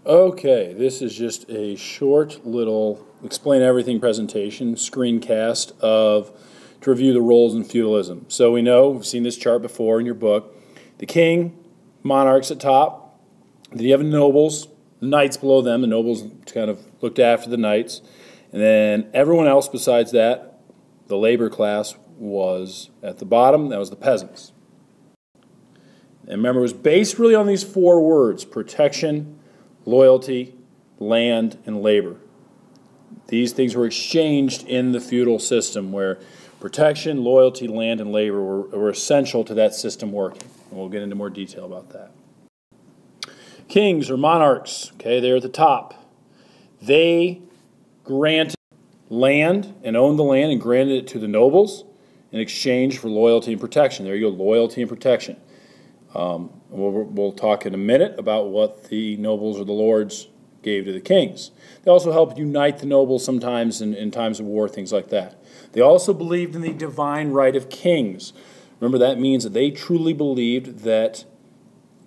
Okay, this is just a short little explain everything presentation, screencast to review the roles in feudalism. So we know, we've seen this chart before in your book, the king, monarchs at top, then you have the nobles, the knights below them, the nobles kind of looked after the knights, and then everyone else besides that, the labor class, was at the bottom, that was the peasants. And remember, it was based really on these four words: protection, loyalty, land, and labor. These things were exchanged in the feudal system where protection, loyalty, land, and labor were essential to that system working. And we'll get into more detail about that. Kings or monarchs, okay, they're at the top. They granted land and owned the land and granted it to the nobles in exchange for loyalty and protection. There you go, loyalty and protection. We'll talk in a minute about what the nobles or the lords gave to the kings. They also helped unite the nobles sometimes in times of war, things like that. They also believed in the divine right of kings. Remember, that means that they truly believed that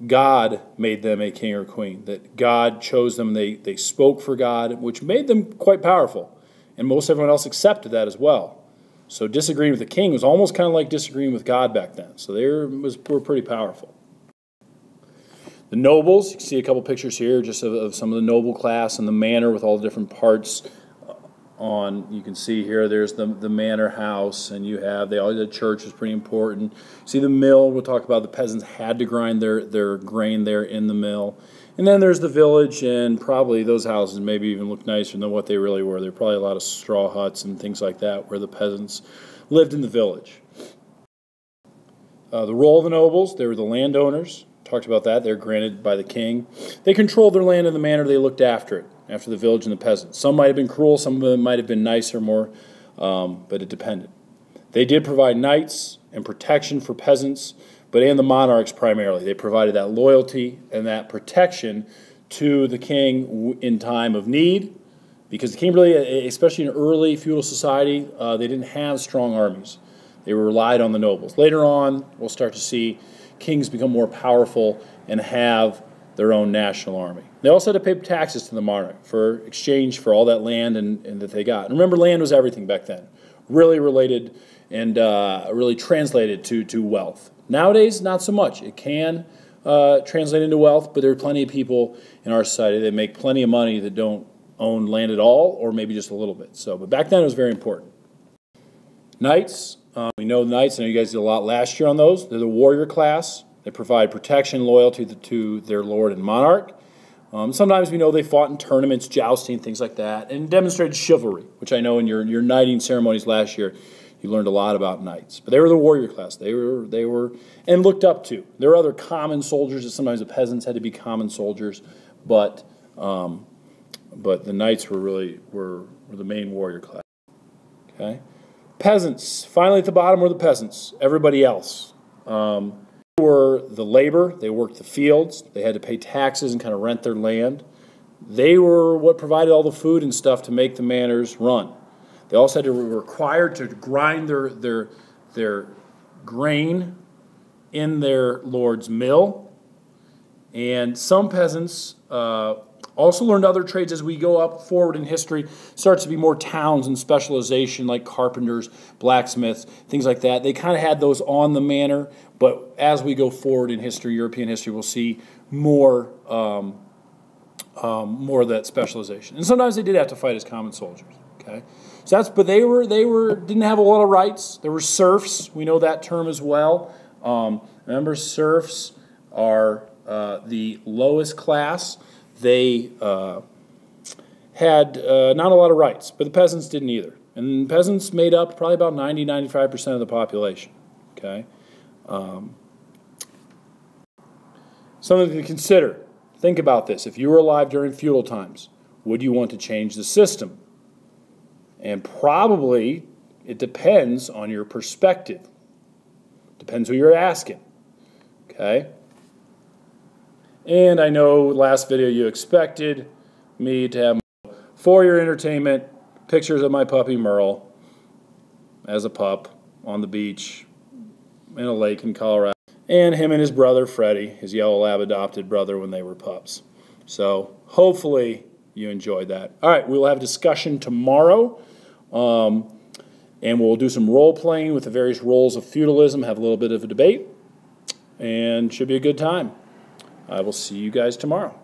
God made them a king or queen, that God chose them, they spoke for God, which made them quite powerful. And most everyone else accepted that as well. So disagreeing with the king was almost kind of like disagreeing with God back then. So they were pretty powerful. The nobles, you can see a couple pictures here just of some of the noble class and the manor with all the different parts on. You can see here there's the manor house, and you have the church is pretty important. See the mill, we'll talk about the peasants had to grind their grain there in the mill. And then there's the village, and probably those houses maybe even look nicer than what they really were. There were probably a lot of straw huts and things like that where the peasants lived in the village. The role of the nobles, they were the landowners. Talked about that. They're granted by the king. They controlled their land in the manner they looked after it, after the village and the peasants. Some might have been cruel, some of them might have been nicer, more, but it depended. They did provide knights and protection for peasants, and the monarchs primarily. They provided that loyalty and that protection to the king in time of need, because the king really, especially in early feudal society, they didn't have strong armies. They relied on the nobles. Later on, we'll start to see kings become more powerful and have their own national army. They also had to pay taxes to the monarch for exchange for all that land and that they got. And remember, land was everything back then. Really related and really translated to wealth. Nowadays, not so much. It can translate into wealth, but there are plenty of people in our society that make plenty of money that don't own land at all, or maybe just a little bit. But back then it was very important. Knights, we know the knights. I know you guys did a lot last year on those. They're the warrior class. They provide protection, loyalty to their lord and monarch. Sometimes we know they fought in tournaments, jousting, things like that, and demonstrated chivalry, which I know in your knighting ceremonies last year you learned a lot about knights. But they were the warrior class. They were and looked up to. There were other common soldiers. Sometimes the peasants had to be common soldiers, but the knights were the main warrior class. Okay, peasants. Finally, at the bottom were the peasants. Everybody else were the labor. They worked the fields. They had to pay taxes and kind of rent their land. They were what provided all the food and stuff to make the manors run. They also had to be required to grind their grain in their lord's mill. And some peasants also learned other trades as we go up forward in history. Starts to be more towns and specialization like carpenters, blacksmiths, things like that. They kind of had those on the manor, but as we go forward in history, European history, we'll see more of that specialization. And sometimes they did have to fight as common soldiers. Okay, so but they didn't have a lot of rights. There were serfs. We know that term as well. Remember, serfs are the lowest class. They had not a lot of rights, but the peasants didn't either. And peasants made up probably about 90–95% of the population. Okay, something to consider. Think about this. If you were alive during feudal times, would you want to change the system? And probably it depends on your perspective. Depends who you're asking. Okay? And I know last video you expected me to have for your entertainment pictures of my puppy Merle as a pup on the beach in a lake in Colorado, and him and his brother Freddie, his yellow lab adopted brother, when they were pups. So hopefully you enjoyed that. All right, we'll have a discussion tomorrow, and we'll do some role-playing with the various roles of feudalism, have a little bit of a debate, and should be a good time. I will see you guys tomorrow.